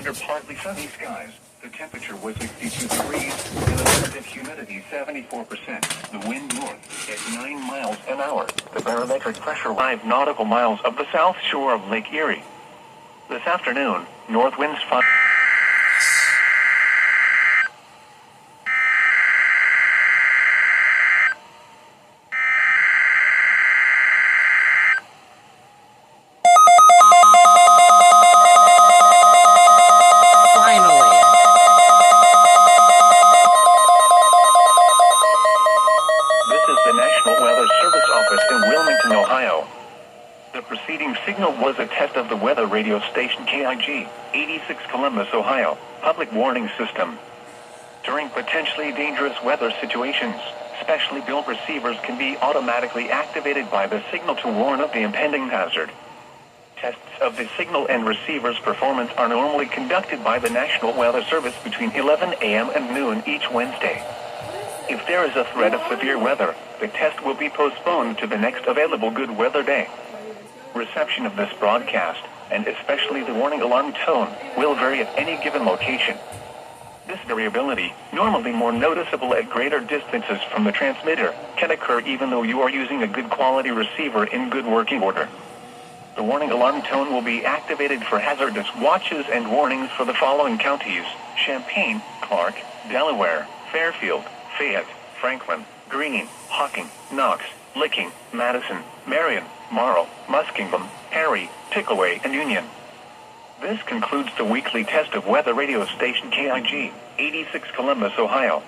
under partly sunny skies. The temperature was 62 degrees, and the relative humidity 74%. The wind north at 9 miles an hour. The barometric pressure 5 nautical miles of the south shore of Lake Erie. This afternoon, north winds 5. Signal was a test of the weather radio station KIG, 86 Columbus, Ohio, public warning system. During potentially dangerous weather situations, specially built receivers can be automatically activated by the signal to warn of the impending hazard. Tests of the signal and receiver's performance are normally conducted by the National Weather Service between 11 a.m. and noon each Wednesday. If there is a threat of severe weather, the test will be postponed to the next available good weather day. Reception of this broadcast, and especially the warning alarm tone, will vary at any given location. This variability, normally more noticeable at greater distances from the transmitter, can occur even though you are using a good quality receiver in good working order. The warning alarm tone will be activated for hazardous watches and warnings for the following counties: Champaign, Clark, Delaware, Fairfield, Fayette, Franklin, Greene, Hocking, Knox, Licking, Madison, Marion, Marl, Muskingum, Perry, Pickaway, and Union. This concludes the weekly test of weather radio station KIG, 86 Columbus, Ohio.